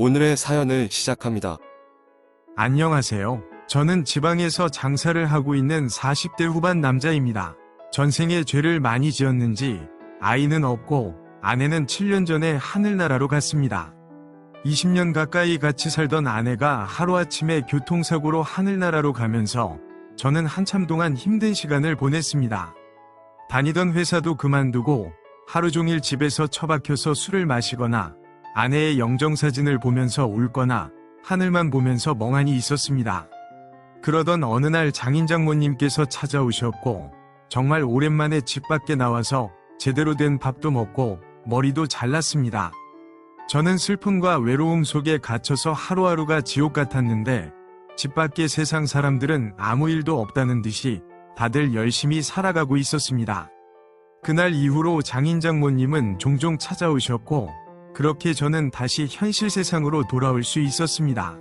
오늘의 사연을 시작합니다. 안녕하세요. 저는 지방에서 장사를 하고 있는 40대 후반 남자입니다. 전생에 죄를 많이 지었는지 아이는 없고 아내는 7년 전에 하늘나라로 갔습니다. 20년 가까이 같이 살던 아내가 하루아침에 교통사고로 하늘나라로 가면서 저는 한참 동안 힘든 시간을 보냈습니다. 다니던 회사도 그만두고 하루 종일 집에서 처박혀서 술을 마시거나 아내의 영정사진을 보면서 울거나 하늘만 보면서 멍하니 있었습니다. 그러던 어느 날 장인장모님께서 찾아오셨고 정말 오랜만에 집 밖에 나와서 제대로 된 밥도 먹고 머리도 잘랐습니다. 저는 슬픔과 외로움 속에 갇혀서 하루하루가 지옥 같았는데 집 밖의 세상 사람들은 아무 일도 없다는 듯이 다들 열심히 살아가고 있었습니다. 그날 이후로 장인장모님은 종종 찾아오셨고 그렇게 저는 다시 현실 세상으로 돌아올 수 있었습니다.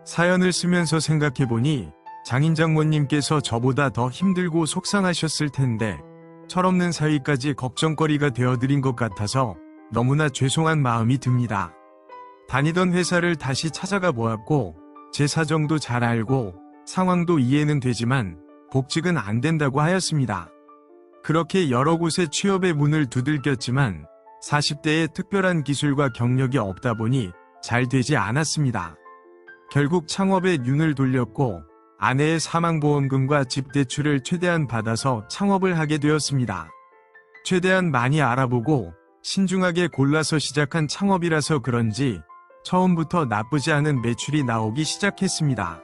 사연을 쓰면서 생각해보니 장인장모님께서 저보다 더 힘들고 속상하셨을 텐데 철없는 사위까지 걱정거리가 되어드린 것 같아서 너무나 죄송한 마음이 듭니다. 다니던 회사를 다시 찾아가 보았고 제 사정도 잘 알고 상황도 이해는 되지만 복직은 안 된다고 하였습니다. 그렇게 여러 곳에 취업의 문을 두들겼지만 40대에 특별한 기술과 경력이 없다 보니 잘 되지 않았습니다. 결국 창업에 눈을 돌렸고 아내의 사망보험금과 집 대출을 최대한 받아서 창업을 하게 되었습니다. 최대한 많이 알아보고 신중하게 골라서 시작한 창업이라서 그런지 처음부터 나쁘지 않은 매출이 나오기 시작했습니다.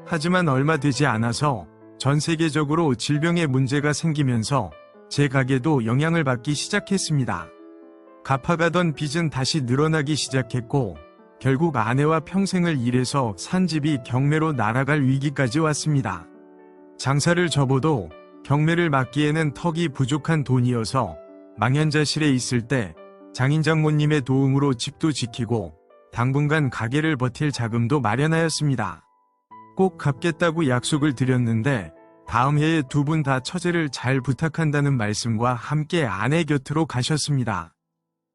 하지만 얼마 되지 않아서 전 세계적으로 질병의 문제가 생기면서 제 가게도 영향을 받기 시작했습니다. 갚아가던 빚은 다시 늘어나기 시작했고 결국 아내와 평생을 일해서 산 집이 경매로 날아갈 위기까지 왔습니다. 장사를 접어도 경매를 막기에는 턱이 부족한 돈이어서 망연자실에 있을 때 장인장모님의 도움으로 집도 지키고 당분간 가게를 버틸 자금도 마련하였습니다. 꼭 갚겠다고 약속을 드렸는데 다음 해에 두 분 다 처제를 잘 부탁한다는 말씀과 함께 아내 곁으로 가셨습니다.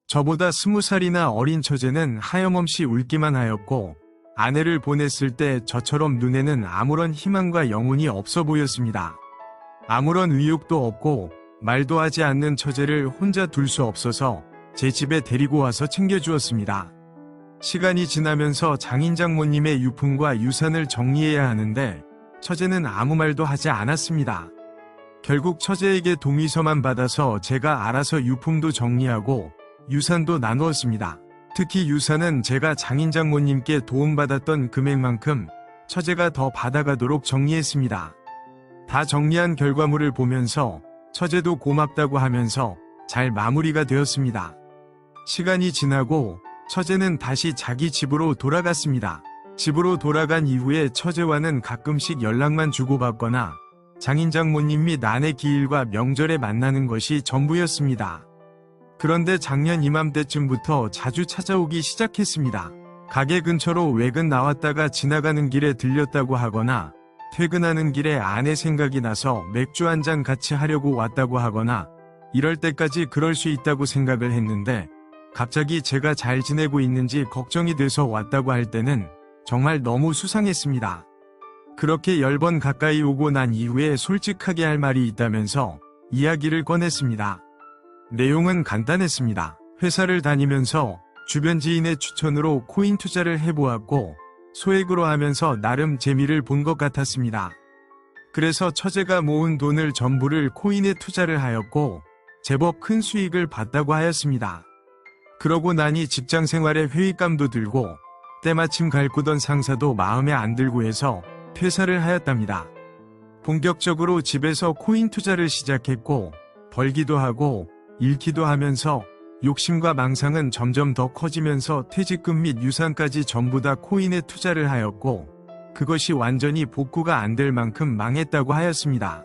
저보다 20살이나 어린 처제는 하염없이 울기만 하였고 아내를 보냈을 때 저처럼 눈에는 아무런 희망과 영혼이 없어 보였습니다. 아무런 의욕도 없고 말도 하지 않는 처제를 혼자 둘 수 없어서 제 집에 데리고 와서 챙겨주었습니다. 시간이 지나면서 장인장모님의 유품과 유산을 정리해야 하는데 처제는 아무 말도 하지 않았습니다. 결국 처제에게 동의서만 받아서 제가 알아서 유품도 정리하고 유산도 나누었습니다. 특히 유산은 제가 장인장모님께 도움받았던 금액만큼 처제가 더 받아가도록 정리했습니다. 다 정리한 결과물을 보면서 처제도 고맙다고 하면서 잘 마무리가 되었습니다. 시간이 지나고 처제는 다시 자기 집으로 돌아갔습니다. 집으로 돌아간 이후에 처제와는 가끔씩 연락만 주고받거나 장인장모님 및 아내 기일과 명절에 만나는 것이 전부였습니다. 그런데 작년 이맘때쯤부터 자주 찾아오기 시작했습니다. 가게 근처로 외근 나왔다가 지나가는 길에 들렸다고 하거나 퇴근하는 길에 아내 생각이 나서 맥주 한잔 같이 하려고 왔다고 하거나 이럴 때까지 그럴 수 있다고 생각을 했는데 갑자기 제가 잘 지내고 있는지 걱정이 돼서 왔다고 할 때는 정말 너무 수상했습니다. 그렇게 10번 가까이 오고 난 이후에 솔직하게 할 말이 있다면서 이야기를 꺼냈습니다. 내용은 간단했습니다. 회사를 다니면서 주변 지인의 추천으로 코인 투자를 해보았고 소액으로 하면서 나름 재미를 본 것 같았습니다. 그래서 처제가 모은 돈을 전부를 코인에 투자를 하였고 제법 큰 수익을 봤다고 하였습니다. 그러고 나니 직장 생활에 회의감도 들고 때마침 갈구던 상사도 마음에 안 들고 해서 퇴사를 하였답니다. 본격적으로 집에서 코인 투자를 시작했고 벌기도 하고 잃기도 하면서 욕심과 망상은 점점 더 커지면서 퇴직금 및 유산까지 전부 다 코인에 투자를 하였고 그것이 완전히 복구가 안 될 만큼 망했다고 하였습니다.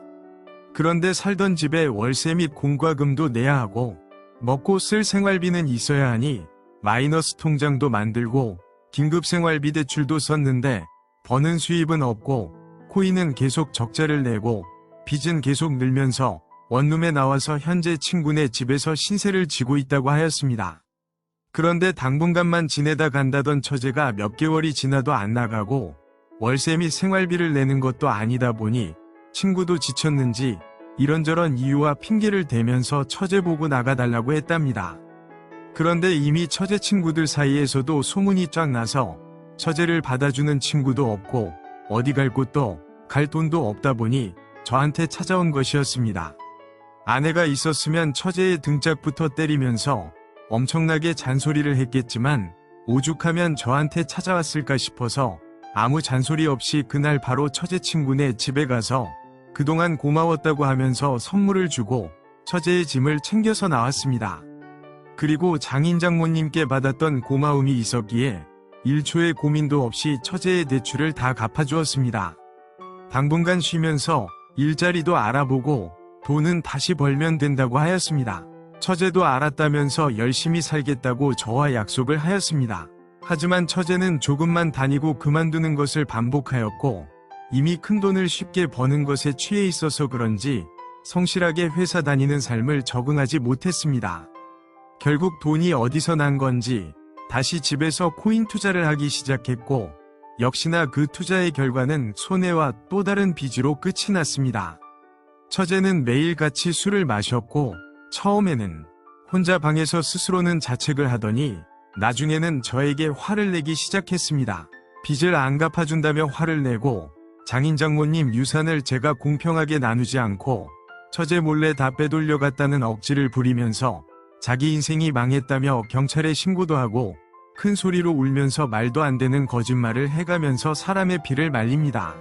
그런데 살던 집에 월세 및 공과금도 내야 하고 먹고 쓸 생활비는 있어야 하니 마이너스 통장도 만들고 긴급 생활비 대출도 썼는데 버는 수입은 없고 코인은 계속 적자를 내고 빚은 계속 늘면서 원룸에 나와서 현재 친구네 집에서 신세를 지고 있다고 하였습니다. 그런데 당분간만 지내다 간다던 처제가 몇 개월이 지나도 안 나가고 월세 및 생활비를 내는 것도 아니다 보니 친구도 지쳤는지 이런저런 이유와 핑계를 대면서 처제 보고 나가달라고 했답니다. 그런데 이미 처제 친구들 사이에서도 소문이 쫙 나서 처제를 받아주는 친구도 없고 어디 갈 곳도 갈 돈도 없다 보니 저한테 찾아온 것이었습니다. 아내가 있었으면 처제의 등짝부터 때리면서 엄청나게 잔소리를 했겠지만 오죽하면 저한테 찾아왔을까 싶어서 아무 잔소리 없이 그날 바로 처제 친구네 집에 가서 그동안 고마웠다고 하면서 선물을 주고 처제의 짐을 챙겨서 나왔습니다. 그리고 장인 장모님께 받았던 고마움이 있었기에 1초의 고민도 없이 처제의 대출을 다 갚아주었습니다. 당분간 쉬면서 일자리도 알아보고 돈은 다시 벌면 된다고 하였습니다. 처제도 알았다면서 열심히 살겠다고 저와 약속을 하였습니다. 하지만 처제는 조금만 다니고 그만두는 것을 반복하였고 이미 큰돈을 쉽게 버는 것에 취해 있어서 그런지 성실하게 회사 다니는 삶을 적응하지 못했습니다. 결국 돈이 어디서 난 건지 다시 집에서 코인 투자를 하기 시작했고 역시나 그 투자의 결과는 손해와 또 다른 빚으로 끝이 났습니다. 처제는 매일같이 술을 마셨고 처음에는 혼자 방에서 스스로는 자책을 하더니 나중에는 저에게 화를 내기 시작했습니다. 빚을 안 갚아준다며 화를 내고 장인 장모님 유산을 제가 공평하게 나누지 않고 처제 몰래 다 빼돌려갔다는 억지를 부리면서 자기 인생이 망했다며 경찰에 신고도 하고 큰 소리로 울면서 말도 안 되는 거짓말을 해가면서 사람의 피를 말립니다.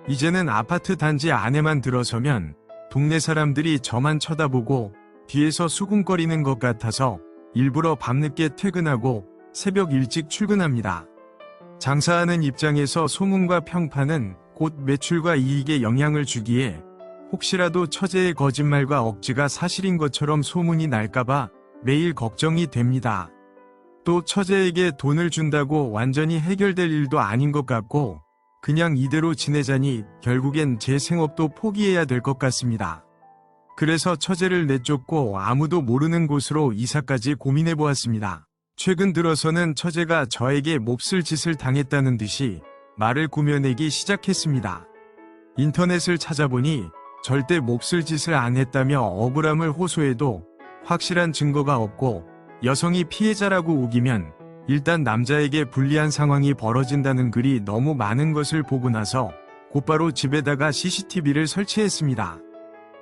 이제는 아파트 단지 안에만 들어서면 동네 사람들이 저만 쳐다보고 뒤에서 수군거리는 것 같아서 일부러 밤늦게 퇴근하고 새벽 일찍 출근합니다. 장사하는 입장에서 소문과 평판은 곧 매출과 이익에 영향을 주기에 혹시라도 처제의 거짓말과 억지가 사실인 것처럼 소문이 날까봐 매일 걱정이 됩니다. 또 처제에게 돈을 준다고 완전히 해결될 일도 아닌 것 같고 그냥 이대로 지내자니 결국엔 제 생업도 포기해야 될 것 같습니다. 그래서 처제를 내쫓고 아무도 모르는 곳으로 이사까지 고민해보았습니다. 최근 들어서는 처제가 저에게 몹쓸 짓을 당했다는 듯이 말을 꾸며내기 시작했습니다. 인터넷을 찾아보니 절대 몹쓸 짓을 안 했다며 억울함을 호소해도 확실한 증거가 없고 여성이 피해자라고 우기면 일단 남자에게 불리한 상황이 벌어진다는 글이 너무 많은 것을 보고 나서 곧바로 집에다가 CCTV를 설치했습니다.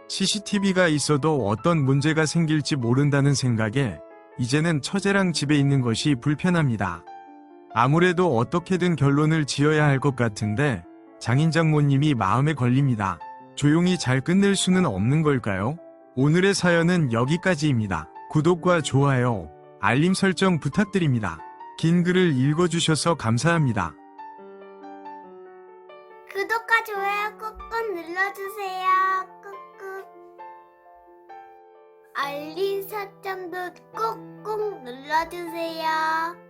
CCTV가 있어도 어떤 문제가 생길지 모른다는 생각에 이제는 처제랑 집에 있는 것이 불편합니다. 아무래도 어떻게든 결론을 지어야 할 것 같은데 장인 장모님이 마음에 걸립니다. 조용히 잘 끝낼 수는 없는 걸까요? 오늘의 사연은 여기까지입니다. 구독과 좋아요, 알림 설정 부탁드립니다. 긴 글을 읽어주셔서 감사합니다. 구독과 좋아요 꾹꾹 눌러주세요. 꾹꾹. 알림 설정도 꾹꾹 눌러주세요.